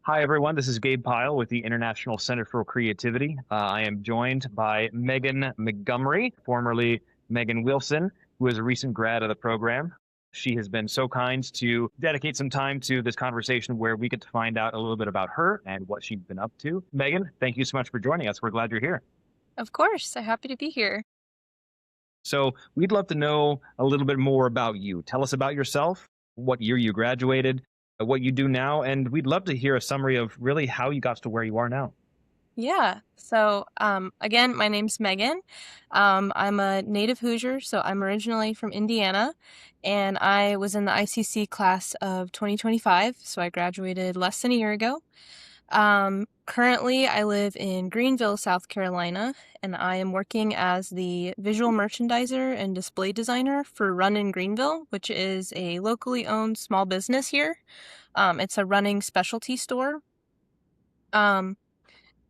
Hi, everyone. This is Gabe Pyle with the International Center for Creativity. I am joined by Megan Montgomery, formerly Megan Wilson, who is a recent grad of the program. She has been so kind to dedicate some time to this conversation where we get to find out a little bit about her and what she's been up to. Megan, thank you so much for joining us. We're glad you're here. Of course, I'm happy to be here. So, we'd love to know a little bit more about you. Tell us about yourself, what year you graduated, what you do now, and we'd love to hear a summary of really how you got to where you are now. Yeah. Again, my name's Megan. I'm a native Hoosier, so I'm originally from Indiana, and I was in the ICC class of 2025, so I graduated less than a year ago. Currently, I live in Greenville, South Carolina, and I am working as the visual merchandiser and display designer for Run in Greenville, which is a locally owned small business here. It's a running specialty store. Um,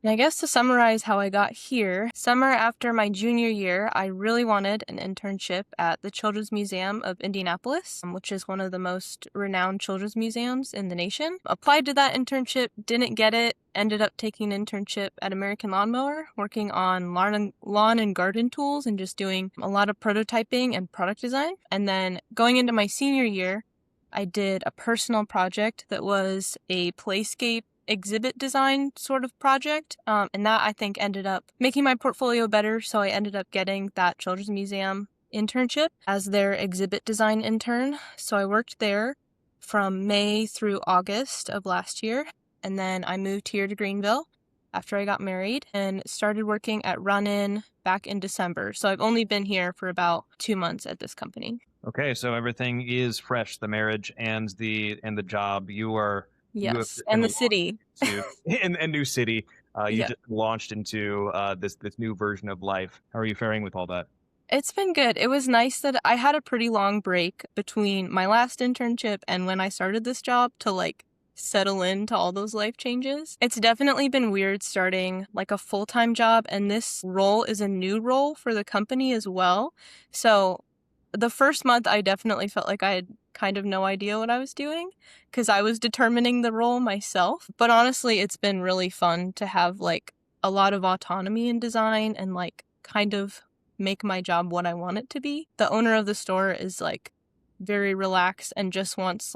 and I guess to summarize how I got here, summer after my junior year, I really wanted an internship at the Children's Museum of Indianapolis, which is one of the most renowned children's museums in the nation. Applied to that internship, didn't get it, ended up taking an internship at American Lawnmower, working on lawn and garden tools and just doing a lot of prototyping and product design. And then going into my senior year, I did a personal project that was a playscape exhibit design sort of project. And that I think ended up making my portfolio better. So I ended up getting that Children's Museum internship as their exhibit design intern. So I worked there from May through August of last year. And then I moved here to Greenville after I got married and started working at Run In back in December. So I've only been here for about 2 months at this company. Okay, so everything is fresh, the marriage and the job. You have Yes. been And the city. launched into in a new city. You Yeah. just launched into this new version of life. How are you faring with all that? It's been good. It was nice that I had a pretty long break between my last internship and when I started this job to settle into all those life changes. It's definitely been weird starting like a full-time job, and this role is a new role for the company as well. So the first month I definitely felt like I had kind of no idea what I was doing because I was determining the role myself. But honestly, it's been really fun to have a lot of autonomy in design and kind of make my job what I want it to be. The owner of the store is very relaxed and just wants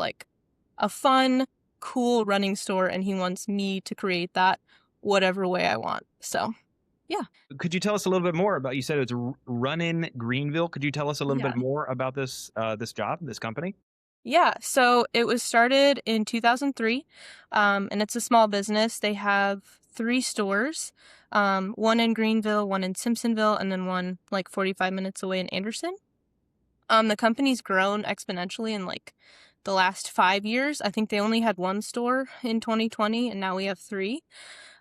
a fun, cool running store, and he wants me to create that whatever way I want. So, yeah. Could you tell us a little bit more about? You said it's Run in Greenville. Could you tell us a little Yeah. bit more about this job, this company? Yeah, so it was started in 2003, and it's a small business. They have 3 stores, one in Greenville, one in Simpsonville, and then one 45 minutes away in Anderson. The company's grown exponentially in the last 5 years. I think they only had 1 store in 2020, and now we have 3.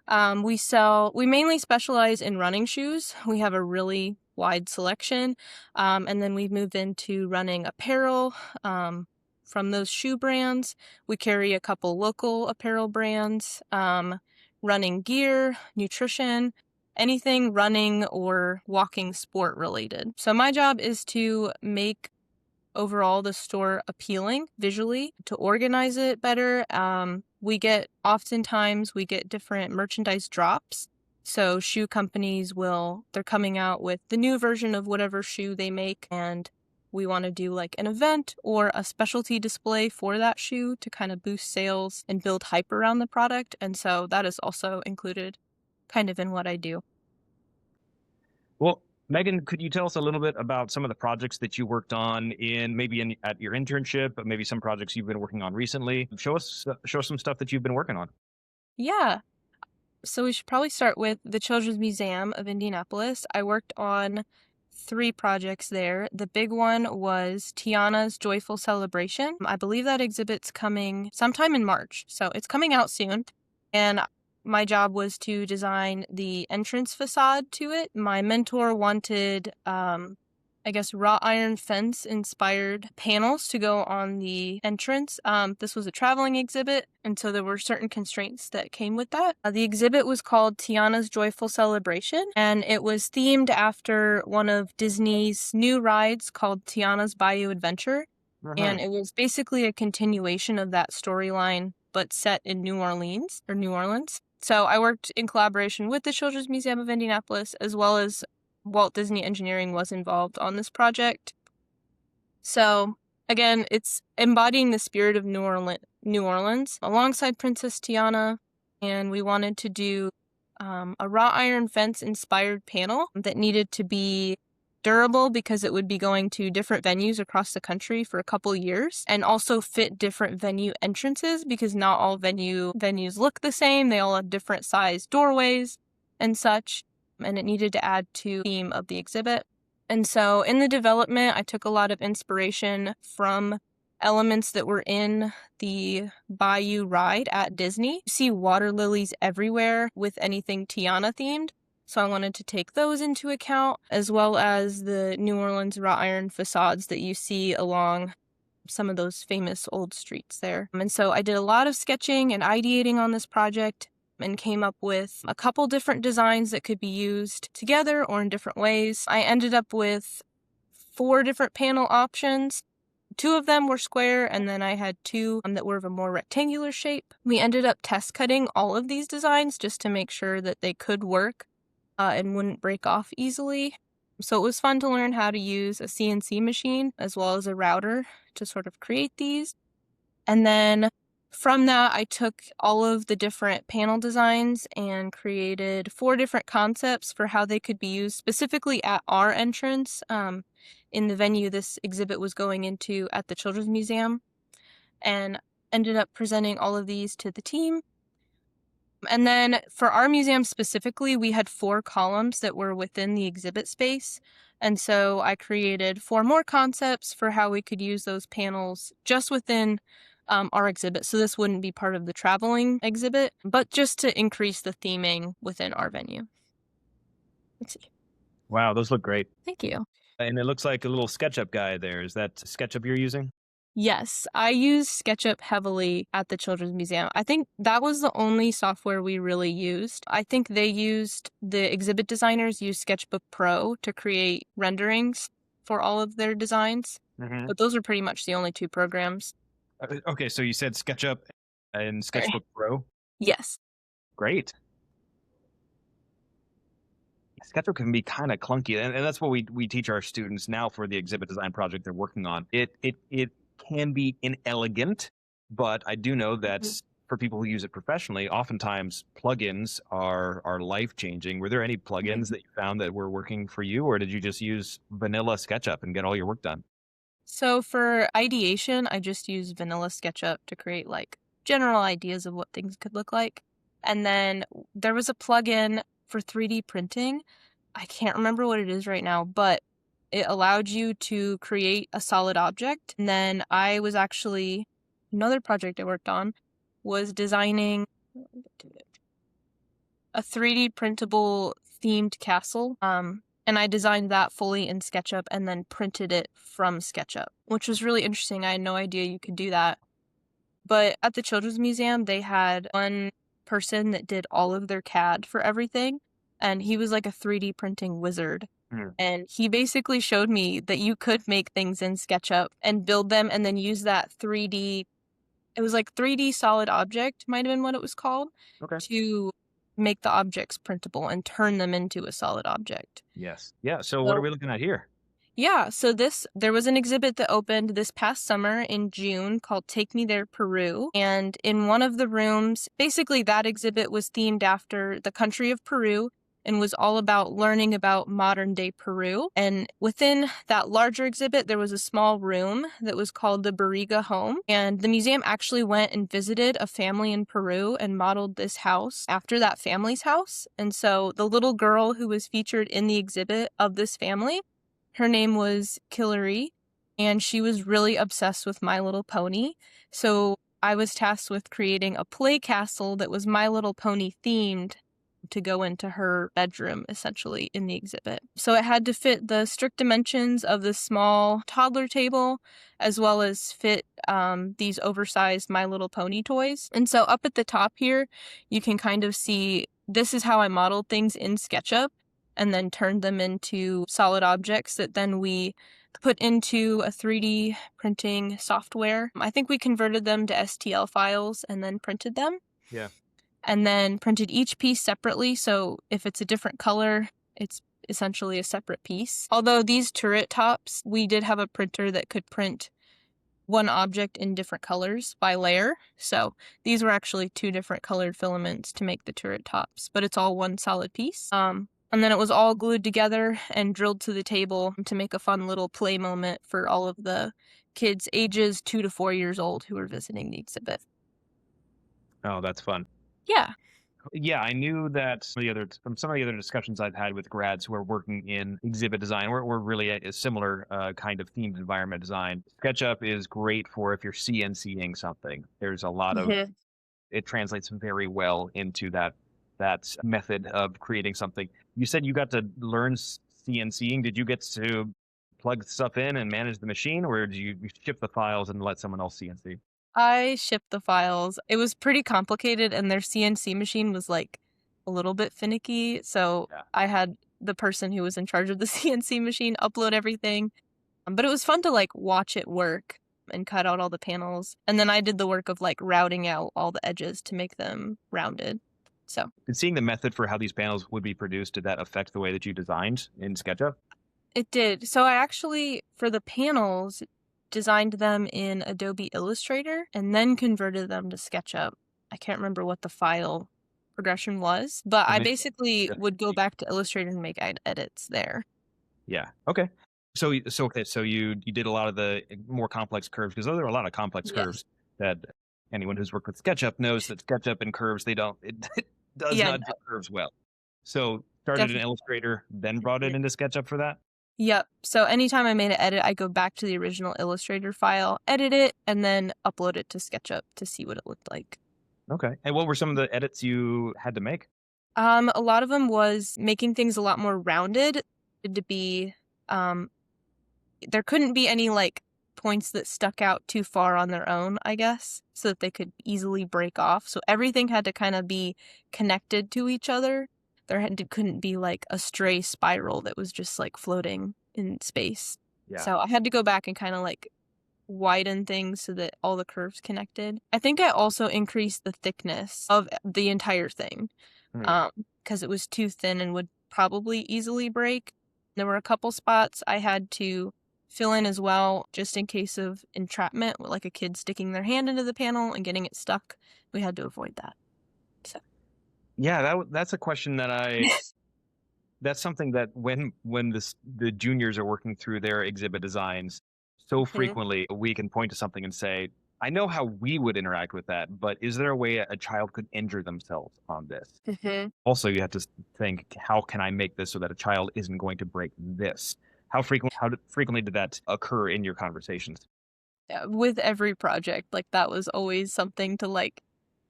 We mainly specialize in running shoes. We have a really wide selection, and then we've moved into running apparel. From those shoe brands, we carry a couple local apparel brands, running gear, nutrition, anything running or walking sport related. So my job is to make overall the store appealing visually, to organize it better. Oftentimes we get different merchandise drops. So shoe companies they're coming out with the new version of whatever shoe they make, and we want to do an event or a specialty display for that shoe to kind of boost sales and build hype around the product. And so that is also included kind of in what I do. Well, Megan, could you tell us a little bit about some of the projects that you worked on at your internship, but maybe some projects you've been working on recently? Show us some stuff that you've been working on. Yeah. So we should probably start with the Children's Museum of Indianapolis. I worked on 3 projects there. The big one was Tiana's Joyful Celebration. I believe that exhibit's coming sometime in March, so it's coming out soon. And my job was to design the entrance facade to it. My mentor wanted wrought iron fence inspired panels to go on the entrance. This was a traveling exhibit, and so there were certain constraints that came with that. The exhibit was called Tiana's Joyful Celebration, and it was themed after one of Disney's new rides called Tiana's Bayou Adventure. Uh-huh. And it was basically a continuation of that storyline but set in New Orleans. So I worked in collaboration with the Children's Museum of Indianapolis, as well as Walt Disney Engineering was involved on this project. So again, it's embodying the spirit of New Orleans alongside Princess Tiana, and we wanted to do a wrought iron fence inspired panel that needed to be durable because it would be going to different venues across the country for a couple years, and also fit different venue entrances because not all venues look the same. They all have different sized doorways and such, and it needed to add to the theme of the exhibit. And so in the development, I took a lot of inspiration from elements that were in the Bayou ride at Disney. You see water lilies everywhere with anything Tiana themed. So I wanted to take those into account, as well as the New Orleans wrought iron facades that you see along some of those famous old streets there. And so I did a lot of sketching and ideating on this project and came up with a couple different designs that could be used together or in different ways. I ended up with 4 different panel options. 2 of them were square, and then I had 2 that were of a more rectangular shape. We ended up test cutting all of these designs just to make sure that they could work and wouldn't break off easily. So it was fun to learn how to use a CNC machine as well as a router to sort of create these. And then from that, I took all of the different panel designs and created 4 different concepts for how they could be used specifically at our entrance in the venue this exhibit was going into at the Children's Museum, and ended up presenting all of these to the team. And then for our museum specifically, we had 4 columns that were within the exhibit space. And so I created 4 more concepts for how we could use those panels just within our exhibit. So this wouldn't be part of the traveling exhibit, but just to increase the theming within our venue. Let's see. Wow, those look great. Thank you. And it looks like a little SketchUp guy there. Is that SketchUp you're using? Yes, I use SketchUp heavily at the Children's Museum. I think that was the only software we really used. I think the exhibit designers used Sketchbook Pro to create renderings for all of their designs. Mm-hmm. But those are pretty much the only 2 programs. Okay, so you said SketchUp and Sketchbook Pro? Yes. Great. SketchUp can be kind of clunky, and that's what we teach our students now for the exhibit design project they're working on. It can be inelegant, but I do know that for people who use it professionally, oftentimes plugins are life-changing. Were there any plugins that you found that were working for you, or did you just use vanilla SketchUp and get all your work done? So for ideation, I just use vanilla SketchUp to create like general ideas of what things could look like. And then there was a plugin for 3D printing. I can't remember what it is right now, but it allowed you to create a solid object. And then another project I worked on was designing a 3D printable themed castle. And I designed that fully in SketchUp and then printed it from SketchUp, which was really interesting. I had no idea you could do that. But at the Children's Museum, they had one person that did all of their CAD for everything. And he was like a 3D printing wizard. And he basically showed me that you could make things in SketchUp and build them and then use that 3D. It was like 3D solid object, might have been what it was called, to make the objects printable and turn them into a solid object. Yes. Yeah. So what are we looking at here? Yeah, so there was an exhibit that opened this past summer in June called Take Me There, Peru. And in one of the rooms, basically that exhibit was themed after the country of Peru and was all about learning about modern day Peru. And within that larger exhibit, there was a small room that was called the Barriga Home. And the museum actually went and visited a family in Peru and modeled this house after that family's house. And so the little girl who was featured in the exhibit of this family, her name was Killary, and she was really obsessed with My Little Pony. So I was tasked with creating a play castle that was My Little Pony themed to go into her bedroom, essentially, in the exhibit. So it had to fit the strict dimensions of the small toddler table, as well as fit these oversized My Little Pony toys. And so up at the top here, you can kind of see this is how I modeled things in SketchUp and then turned them into solid objects that then we put into a 3D printing software. I think we converted them to STL files and then printed them. Yeah. And then printed each piece separately. So if it's a different color, it's essentially a separate piece. Although these turret tops, we did have a printer that could print one object in different colors by layer. So these were actually 2 different colored filaments to make the turret tops, but it's all one solid piece. And then it was all glued together and drilled to the table to make a fun little play moment for all of the kids ages 2 to 4 years old who were visiting the exhibit. Oh, that's fun. Yeah. Yeah, I knew that from some of the other discussions I've had with grads who are working in exhibit design, we're really a similar kind of themed environment design. SketchUp is great for if you're CNCing something. There's a lot of it translates very well into that method of creating something. You said you got to learn CNCing. Did you get to plug stuff in and manage the machine, or did you ship the files and let someone else CNC? I shipped the files. It was pretty complicated, and their CNC machine was like a little bit finicky. So Yeah. I had the person who was in charge of the CNC machine upload everything. But it was fun to like watch it work and cut out all the panels. And then I did the work of like routing out all the edges to make them rounded. So Did seeing the method for how these panels would be produced, did that affect the way that you designed in SketchUp? it did. So I actually, for the panels, designed them in Adobe Illustrator and then converted them to SketchUp. I can't remember what the file progression was, but I Maybe- basically would go back to Illustrator and make edits there. Yeah. Okay. So you did a lot of the more complex curves, because there are a lot of complex Yes. curves that anyone who's worked with SketchUp knows that SketchUp and curves, it does Yeah, not do curves well. So started in definitely. Illustrator, then brought it into SketchUp for that? Yep. So anytime I made an edit, I go back to the original Illustrator file, edit it, and then upload it to SketchUp to see what it looked like. Okay. And what were some of the edits you had to make? A lot of them was making things a lot more rounded. To be, there couldn't be any like points that stuck out too far on their own, I guess, so that they could easily break off. So everything had to kind of be connected to each other. Couldn't be like a stray spiral that was just like floating in space. Yeah. So I had to go back and kind of like widen things so that all the curves connected. I think I also increased the thickness of the entire thing because it was too thin and would probably easily break. There were a couple spots I had to fill in as well, just in case of entrapment, like a kid sticking their hand into the panel and getting it stuck. We had to avoid that. So Yeah, that's a question that that's something that when the juniors are working through their exhibit designs, so frequently we can point to something and say, I know how we would interact with that, but is there a way a child could injure themselves on this? Also, you have to think, how can I make this so that a child isn't going to break this? How frequently did that occur in your conversations? Yeah, with every project, like that was always something to like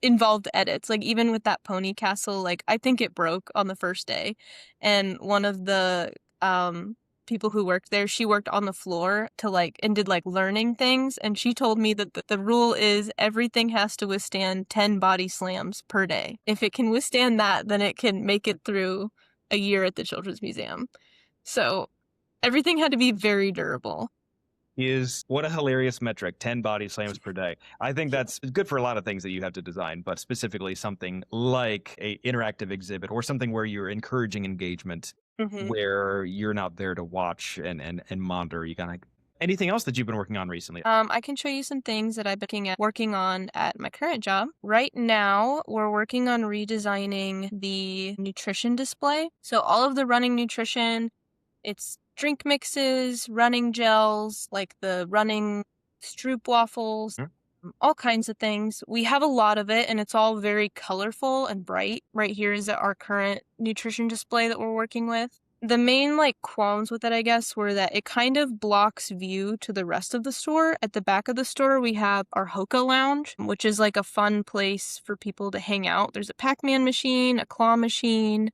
involved edits. Like even with that pony castle, like I think it broke on the first day, and one of the people who worked there, she worked on the floor to like and did like learning things, and she told me that the rule is everything has to withstand 10 body slams per day. If it can withstand that, then it can make it through a year at the Children's Museum. So everything had to be very durable. What a hilarious metric, 10 body slams per day. I think that's good for a lot of things that you have to design, but specifically something like a interactive exhibit or something where you're encouraging engagement, where you're not there to watch and monitor. Anything else that you've been working on recently? I can show you some things that I've been working on at my current job. Right now, we're working on redesigning the nutrition display. So all of the running nutrition, it's drink mixes, running gels, like the running Stroop waffles, all kinds of things. We have a lot of it, and it's all very colorful and bright. Right here is our current nutrition display that we're working with. The main like qualms with it, I guess, were that it kind of blocks view to the rest of the store. At the back of the store, we have our Hoka Lounge, which is like a fun place for people to hang out. There's a Pac-Man machine, a claw machine,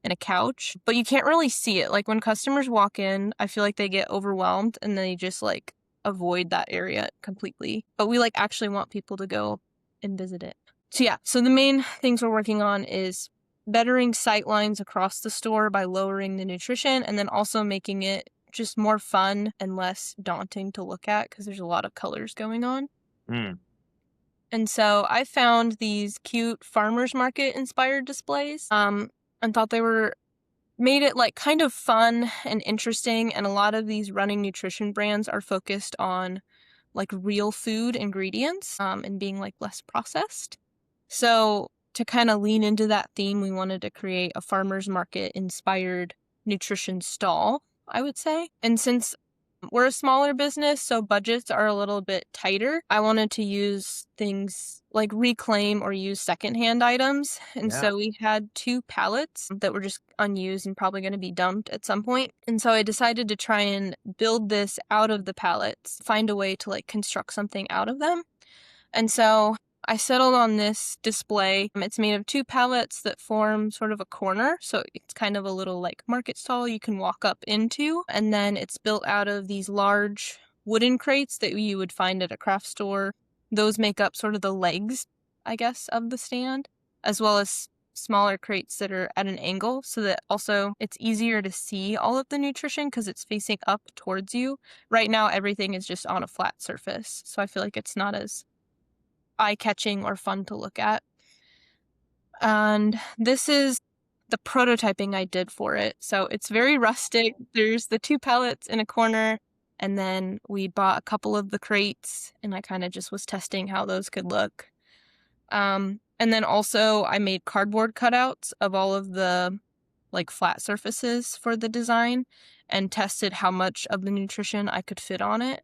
and a couch, but you can't really see it. Like when customers walk in, I feel like they get overwhelmed and they just like avoid that area completely. But we like actually want people to go and visit it. So yeah, so the main things we're working on is bettering sight lines across the store by lowering the nutrition and then also making it just more fun and less daunting to look at because there's a lot of colors going on. Mm. And so I found these cute farmers market inspired displays and thought they made it like kind of fun and interesting. And a lot of these running nutrition brands are focused on like real food ingredients and being like less processed. So to kind of lean into that theme, we wanted to create a farmers market inspired nutrition stall, I would say. And since we're a smaller business, so budgets are a little bit tighter, I wanted to use things like reclaim or use secondhand items. And Yeah. so we had 2 pallets that were just unused and probably going to be dumped at some point. And so I decided to try and build this out of the pallets, find a way to like construct something out of them. And so I settled on this display. It's made of 2 pallets that form sort of a corner. So it's kind of a little like market stall you can walk up into. And then it's built out of these large wooden crates that you would find at a craft store. Those make up sort of the legs, I guess, of the stand, as well as smaller crates that are at an angle so that also it's easier to see all of the nutrition because it's facing up towards you. Right now, everything is just on a flat surface. So I feel like it's not as eye-catching or fun to look at. And this is the prototyping I did for it. So it's very rustic. There's the 2 pallets in a corner, and then we bought a couple of the crates, and I kind of just was testing how those could look. And then also I made cardboard cutouts of all of the like flat surfaces for the design and tested how much of the nutrition I could fit on it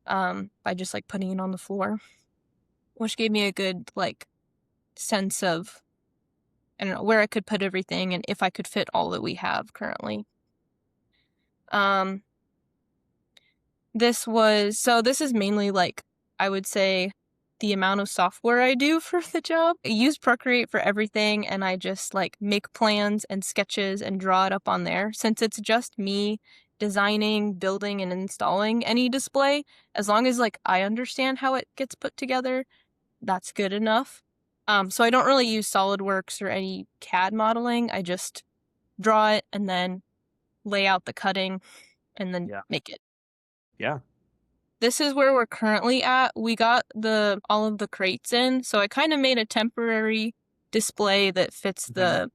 by just like putting it on the floor, which gave me a good like sense of, I don't know, where I could put everything and if I could fit all that we have currently. This is mainly like, I would say, the amount of software I do for the job. I use Procreate for everything, and I just like make plans and sketches and draw it up on there. Since it's just me designing, building, and installing any display, as long as like I understand how it gets put together, that's good enough. So I don't really use SolidWorks or any CAD modeling. I just draw it and then lay out the cutting and then make it. Yeah. This is where we're currently at. We got all of the crates in, so I kind of made a temporary display that fits the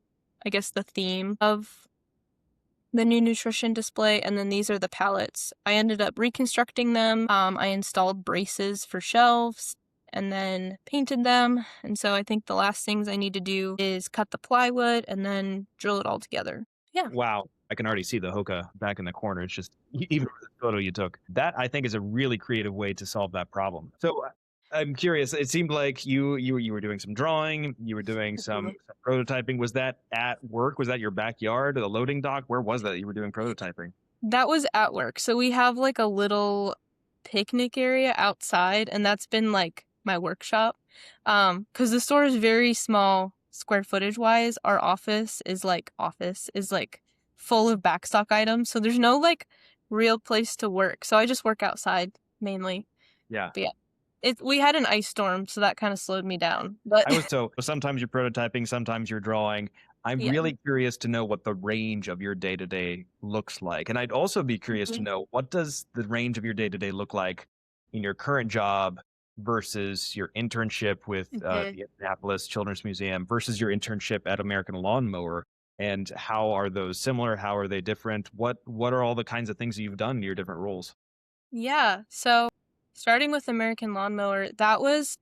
theme of the new nutrition display, and then these are the pallets. I ended up reconstructing them. I installed braces for shelves and then painted them, and so I think the last things I need to do is cut the plywood and then drill it all together. Yeah. Wow. I can already see the hookah back in the corner. It's just, even the photo you took, that I think is a really creative way to solve that problem. So I'm curious, it seemed like you were doing some drawing, you were doing some prototyping. Was that at work? Was that your backyard or the loading dock? Where was that you were doing prototyping? That was at work. So we have like a little picnic area outside, and that's been like my workshop. Because the store is very small square footage wise. Our office is like full of backstock items, so there's no like real place to work. So I just work outside mainly. Yeah. But yeah, we had an ice storm, so that kind of slowed me down. But sometimes you're prototyping, sometimes you're drawing. I'm really curious to know what the range of your day-to-day looks like. And I'd also be curious to know, what does the range of your day-to-day look like in your current job versus your internship with the Indianapolis Children's Museum versus your internship at American Lawnmower? And how are those similar? How are they different? What are all the kinds of things that you've done in your different roles? Yeah, so starting with American Lawnmower, that was,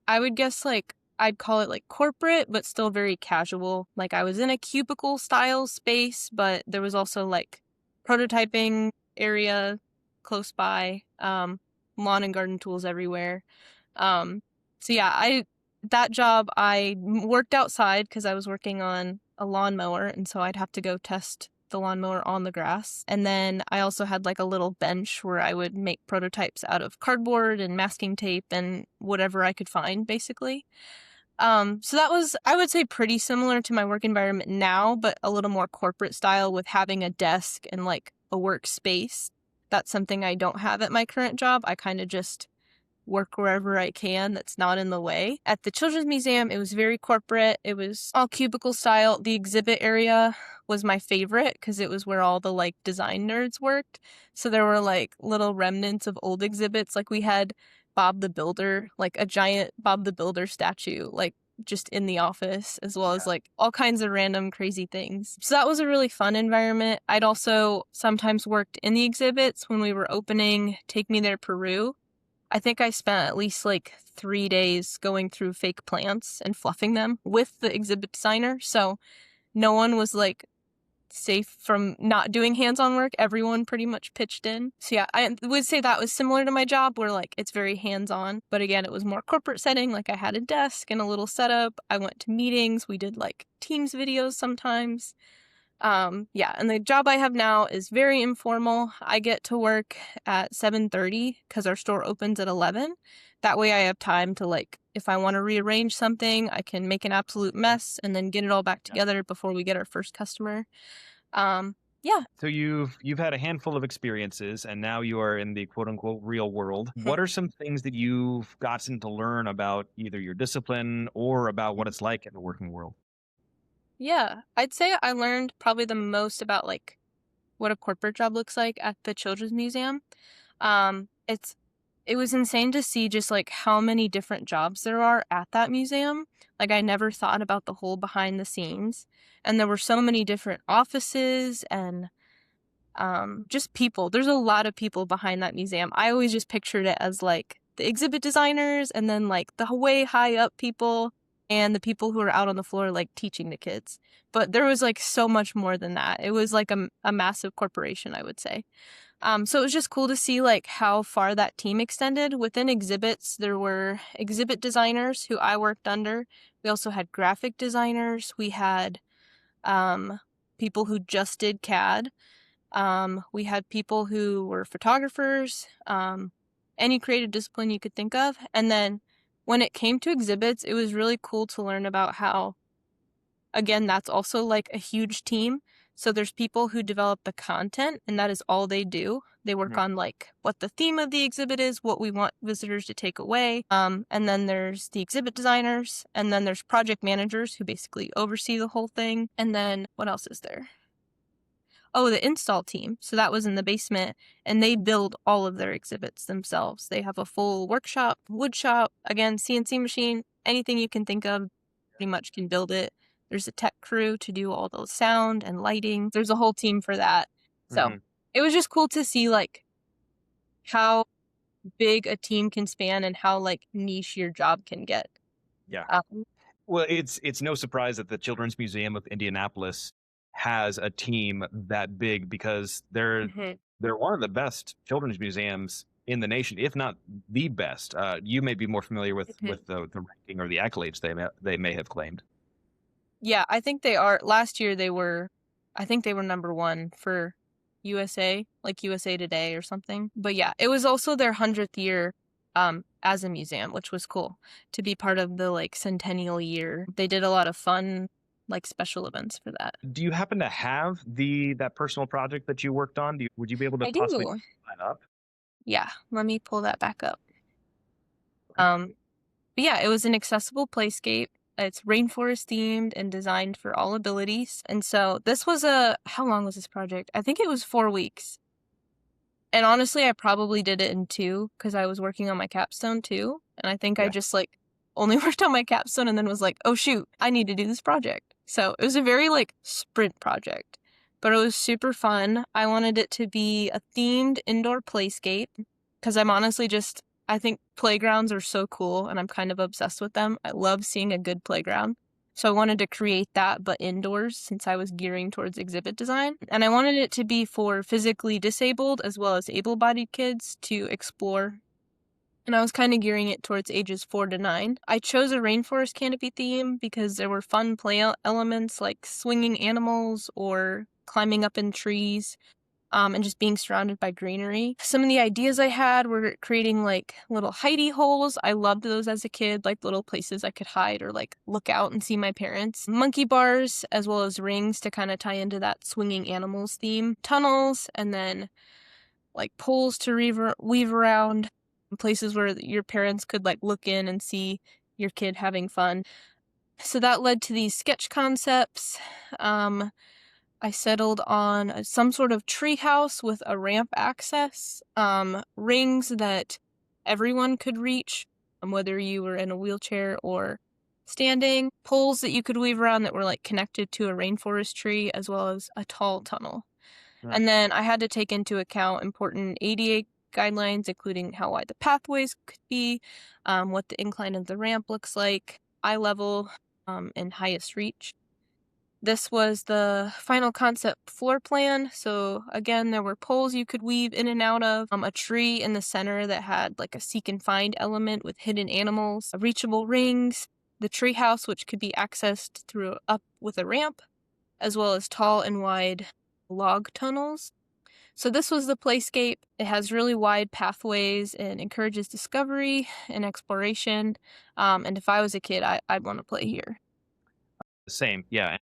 I would guess, like, I'd call it like corporate, but still very casual. Like, I was in a cubicle style space, but there was also like prototyping area close by, lawn and garden tools everywhere. So yeah, that job, I worked outside because I was working on a lawnmower, and so I'd have to go test the lawnmower on the grass. And then I also had like a little bench where I would make prototypes out of cardboard and masking tape and whatever I could find, basically. So that was, I would say, pretty similar to my work environment now, but a little more corporate style with having a desk and like a workspace. That's something I don't have at my current job. I kind of just work wherever I can that's not in the way. At the Children's Museum, it was very corporate. It was all cubicle style. The exhibit area was my favorite because it was where all the like design nerds worked. So there were like little remnants of old exhibits. Like we had Bob the Builder, like a giant Bob the Builder statue, like just in the office, as well as like all kinds of random crazy things. So that was a really fun environment. I'd also sometimes worked in the exhibits when we were opening Take Me There Peru. I think I spent at least like 3 days going through fake plants and fluffing them with the exhibit designer. So no one was like safe from not doing hands-on work. Everyone pretty much pitched in. So yeah, I would say that was similar to my job where like it's very hands-on, but again, it was more corporate setting. Like I had a desk and a little setup. I went to meetings. We did like Teams videos sometimes. Yeah, and the job I have now is very informal. I get to work at 7:30 because our store opens at 11. That way I have time to like, if I want to rearrange something, I can make an absolute mess and then get it all back together before we get our first customer. Yeah. So you've had a handful of experiences and now you are in the quote unquote real world. What are some things that you've gotten to learn about either your discipline or about what it's like in the working world? Yeah, I'd say I learned probably the most about like what a corporate job looks like at the Children's Museum. It's it was insane to see just like how many different jobs there are at that museum. Like I never thought about the whole behind the scenes. And there were so many different offices and just people. There's a lot of people behind that museum. I always just pictured it as like the exhibit designers and then like the way high up people and the people who are out on the floor like teaching the kids. But there was like so much more than that. It was like a massive corporation, I would say. So it was just cool to see like how far that team extended. Within exhibits, there were exhibit designers who I worked under. We also had graphic designers. We had people who just did CAD. We had people who were photographers, any creative discipline you could think of. And then when it came to exhibits, it was really cool to learn about how, again, that's also like a huge team. So there's people who develop the content, and that is all they do. They work on like what the theme of the exhibit is, what we want visitors to take away. And then there's the exhibit designers, and then there's project managers who basically oversee the whole thing. And then what else is there? Oh, the install team. So that was in the basement, and they build all of their exhibits themselves. They have a full workshop, wood shop, again, CNC machine, anything you can think of, pretty much can build it. There's a tech crew to do all the sound and lighting. There's a whole team for that. So it was just cool to see like how big a team can span and how like niche your job can get. Yeah. Well, it's no surprise that the Children's Museum of Indianapolis has a team that big because they're one of the best children's museums in the nation, if not the best. You may be more familiar with the ranking or the accolades they may have claimed. Yeah, I think they are. Last year I think they were number 1 for USA, like USA Today or something. But yeah, it was also their 100th year as a museum, which was cool to be part of the like centennial year. They did a lot of fun like special events for that. Do you happen to have that personal project that you worked on? Would you be able to I possibly do. sign up? Yeah, let me pull that back up. But yeah, it was an accessible playscape. It's rainforest themed and designed for all abilities. And so this was how long was this project? I think it was 4 weeks. And honestly, I probably did it in 2 because I was working on my capstone too. And I think I just like only worked on my capstone and then was like, oh shoot, I need to do this project. So it was a very like sprint project, but it was super fun. I wanted it to be a themed indoor playscape because I'm honestly I think playgrounds are so cool and I'm kind of obsessed with them. I love seeing a good playground. So I wanted to create that, but indoors since I was gearing towards exhibit design. And I wanted it to be for physically disabled as well as able-bodied kids to explore. And I was kind of gearing it towards ages 4 to 9. I chose a rainforest canopy theme because there were fun play elements like swinging animals or climbing up in trees. And just being surrounded by greenery. Some of the ideas I had were creating like little hidey holes. I loved those as a kid, like little places I could hide or like look out and see my parents. Monkey bars, as well as rings to kind of tie into that swinging animals theme. Tunnels, and then like poles to weave around. Places where your parents could like look in and see your kid having fun. So that led to these sketch concepts. I settled on some sort of tree house with a ramp access, rings that everyone could reach, whether you were in a wheelchair or standing, poles that you could weave around that were like connected to a rainforest tree, as well as a tall tunnel. Nice. And then I had to take into account important ADA guidelines, including how wide the pathways could be, what the incline of the ramp looks like, eye level, and highest reach. This was the final concept floor plan. So again, there were poles you could weave in and out of, a tree in the center that had like a seek and find element with hidden animals, reachable rings, the tree house, which could be accessed through up with a ramp, as well as tall and wide log tunnels. So this was the playscape. It has really wide pathways and encourages discovery and exploration. And if I was a kid, I'd want to play here. Same. Yeah.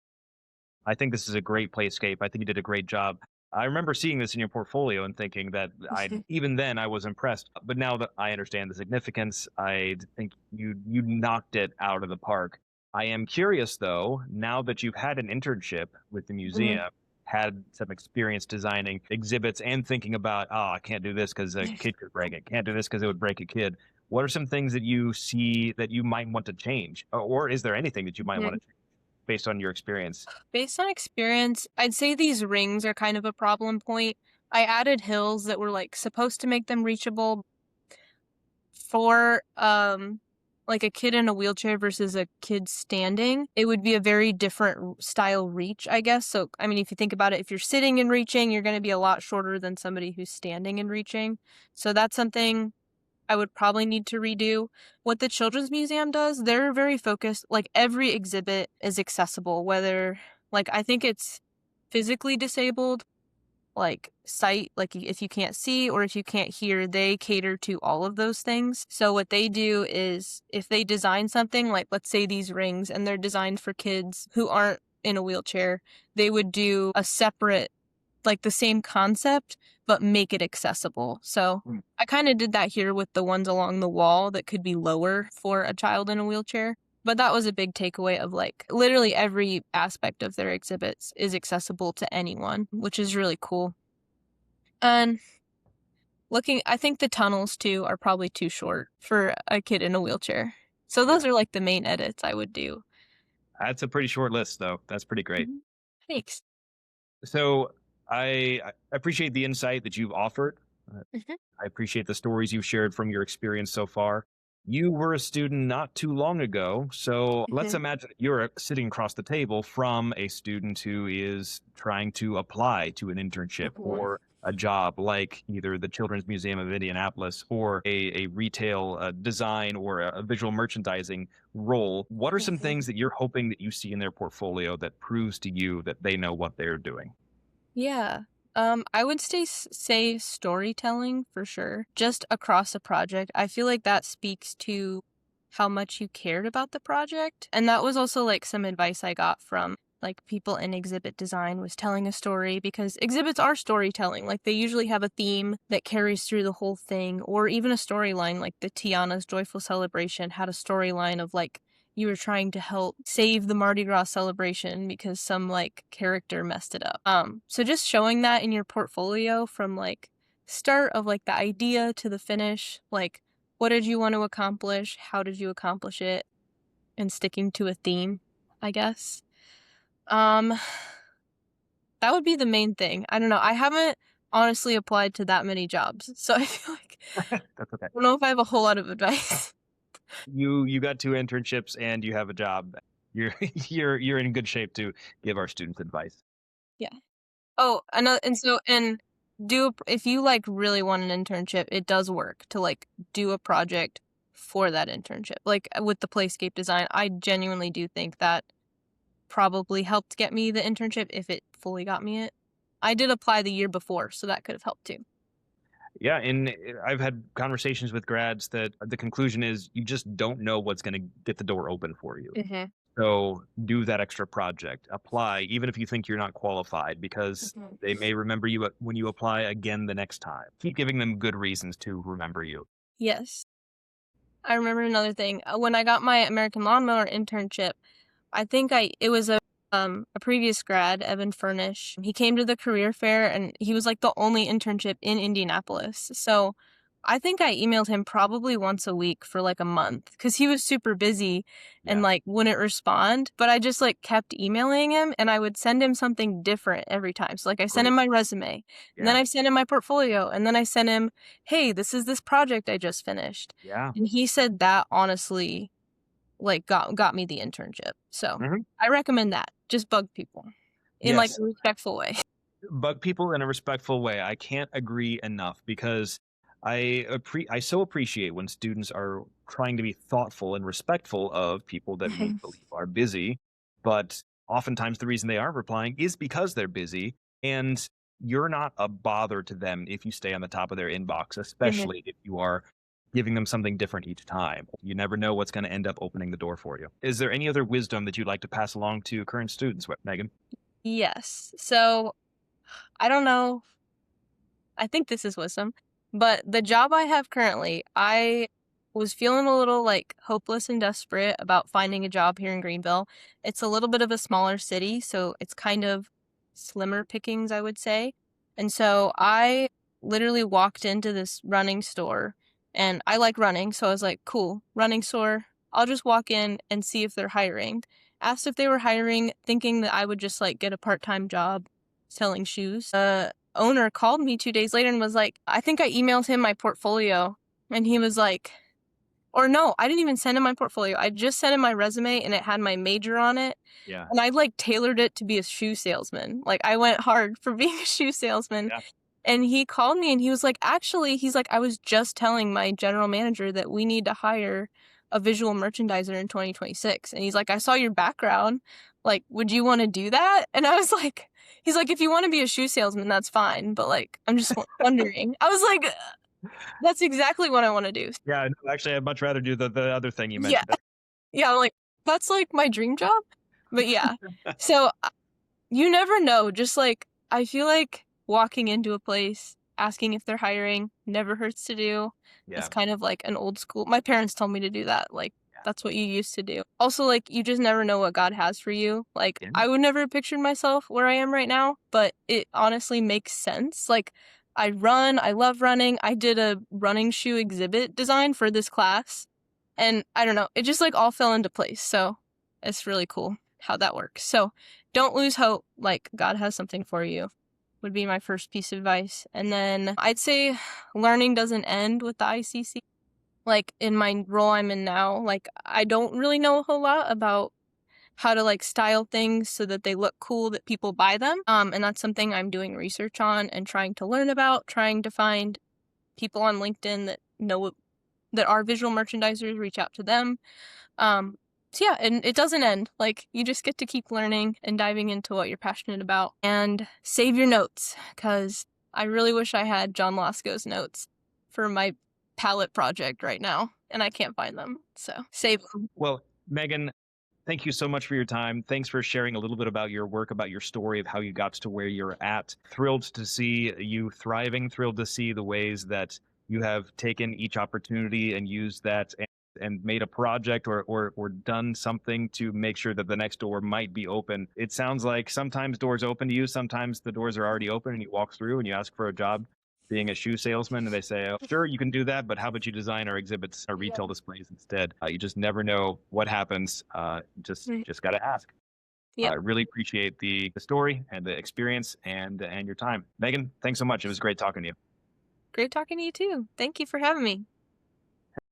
I think this is a great playscape. I think you did a great job. I remember seeing this in your portfolio and thinking that even then I was impressed. But now that I understand the significance, I think you knocked it out of the park. I am curious though, now that you've had an internship with the museum, had some experience designing exhibits and thinking about, oh, I can't do this because a kid could break it. Can't do this because it would break a kid. What are some things that you see that you might want to change? Or is there anything that you might want to change based on your experience? Based on experience, I'd say these rings are kind of a problem point. I added hills that were like supposed to make them reachable for like a kid in a wheelchair versus a kid standing. It would be a very different style reach, I guess. So I mean, if you think about it, if you're sitting and reaching, you're going to be a lot shorter than somebody who's standing and reaching. So that's something I would probably need to redo. What the Children's Museum does, they're very focused, like every exhibit is accessible, whether, like, I think it's physically disabled, like sight, like if you can't see or if you can't hear, they cater to all of those things. So what they do is if they design something, like let's say these rings, and they're designed for kids who aren't in a wheelchair, they would do a separate, like the same concept, but make it accessible. So I kind of did that here with the ones along the wall that could be lower for a child in a wheelchair. But that was a big takeaway of like literally every aspect of their exhibits is accessible to anyone, which is really cool. And I think the tunnels too are probably too short for a kid in a wheelchair. So those are like the main edits I would do. That's a pretty short list, though. That's pretty great. Mhm. Thanks. So I appreciate the insight that you've offered. Uh, Mhm. I appreciate the stories you've shared from your experience so far. You were a student not too long ago, so let's Mhm. imagine you're sitting across the table from a student who is trying to apply to an internship Mhm. or a job like either the Children's Museum of Indianapolis or a retail design or a visual merchandising role. What are some Mhm. things that you're hoping that you see in their portfolio that proves to you that they know what they're doing? Yeah. I would say storytelling for sure. Just across a project. I feel like that speaks to how much you cared about the project. And that was also like some advice I got from like people in exhibit design was telling a story, because exhibits are storytelling. Like they usually have a theme that carries through the whole thing, or even a storyline. Like the Tiana's Joyful Celebration had a storyline of like you were trying to help save the Mardi Gras celebration because some like character messed it up. So just showing that in your portfolio from like start of like the idea to the finish, like what did you want to accomplish? How did you accomplish it? And sticking to a theme, I guess. Um, that would be the main thing. I don't know. I haven't honestly applied to that many jobs, so I feel like That's okay. I don't know if I have a whole lot of advice. You got two internships and you have a job. You're you're in good shape to give our students advice. Yeah. Oh, another, and so and do if you like really want an internship, it does work to like do a project for that internship. Like with the playscape design, I genuinely do think that probably helped get me the internship if it fully got me it. I did apply the year before, so that could have helped too. Yeah, and I've had conversations with grads that the conclusion is you just don't know what's going to get the door open for you. Mhm. So do that extra project. Apply, even if you think you're not qualified, because Mhm. they may remember you when you apply again the next time. Keep giving them good reasons to remember you. Yes. I remember another thing. When I got my American Lawnmower internship, I think it was a A previous grad, Evan Furnish. He came to the career fair and he was like the only internship in Indianapolis. So I think I emailed him probably once a week for like a month because he was super busy and Yeah, like wouldn't respond. But I just like kept emailing him and I would send him something different every time. So like I sent him great. my resume and then Yeah, I sent him my portfolio and then I sent him, hey, this project I just finished. yeah. And he said that honestly like got me the internship. So Mhm. I recommend that. Just bug people in like Yes, a respectful way. bug people in a respectful way. I can't agree enough because I so appreciate when students are trying to be thoughtful and respectful of people that we Mhm. believe are busy, but oftentimes the reason they aren't replying is because they're busy, and you're not a bother to them if you stay on the top of their inbox, Mhm. especially if you are giving them something different each time. You never know what's going to end up opening the door for you. Is there any other wisdom that you'd like to pass along to current students, Megan? Yes. So I don't know. I think this is wisdom, but the job I have currently, I was feeling a little like hopeless and desperate about finding a job here in Greenville. It's a little bit of a smaller city, so it's kind of slimmer pickings, I would say. And so I literally walked into this running store and I like running, so I was like, cool, running store. I'll just walk in and see if they're hiring. Asked if they were hiring, thinking that I would just like get a part-time job selling shoes. Owner called me 2 days later and was like, I think I emailed him my portfolio. And he was like, or no, I didn't even send him my portfolio. I just sent him my resume and it had my major on it. Yeah. And I like tailored it to be a shoe salesman. Like I went hard for being a shoe salesman. Yeah. And he called me and he was like, actually, he's like, I was just telling my general manager that we need to hire a visual merchandiser in 2026. And he's like, I saw your background. Like, would you want to do that? And I was like, he's like, if you want to be a shoe salesman, that's fine. But like, I'm just wondering. I was like, that's exactly what I want to do. Yeah, no, actually, I'd much rather do the other thing you Yeah. mentioned. Yeah. I'm like, that's like my dream job. But yeah. So you never know. Just like, I feel like walking into a place, asking if they're hiring never hurts to do. It's Yeah, kind of like an old school. My parents told me to do that. Like, yeah, that's what you used to do. Also, like, you just never know what God has for you. Like, yeah, I would never have pictured myself where I am right now, but it honestly makes sense. Like, I run, I love running. I did a running shoe exhibit design for this class. And I don't know, it just like all fell into place. So it's really cool how that works. So don't lose hope. Like, God has something for you, would be my first piece of advice. And then I'd say learning doesn't end with the ICC. Like, in my role I'm in now, like, I don't really know a whole lot about how to like style things so that they look cool that people buy them. And that's something I'm doing research on and trying to learn about, trying to find people on LinkedIn that know that are visual merchandisers, reach out to them. So yeah, and it doesn't end. Like, you just get to keep learning and diving into what you're passionate about. And save your notes, because I really wish I had John Lasco's notes for my palette project right now, and I can't find them. So save them. well, Megan, thank you so much for your time. Thanks for sharing a little bit about your work, about your story of how you got to where you're at. Thrilled to see you thriving, thrilled to see the ways that you have taken each opportunity and used that and made a project or done something to make sure that the next door might be open. It sounds like sometimes doors open to you, sometimes the doors are already open and you walk through and you ask for a job being a shoe salesman and they say, oh, sure, you can do that, but how about you design our exhibits, our Yeah. retail displays instead? You just never know what happens. Right. Just got to ask. I Yep. really appreciate the story and the experience and your time. Megan, thanks so much. It was great talking to you. Great talking to you too. Thank you for having me.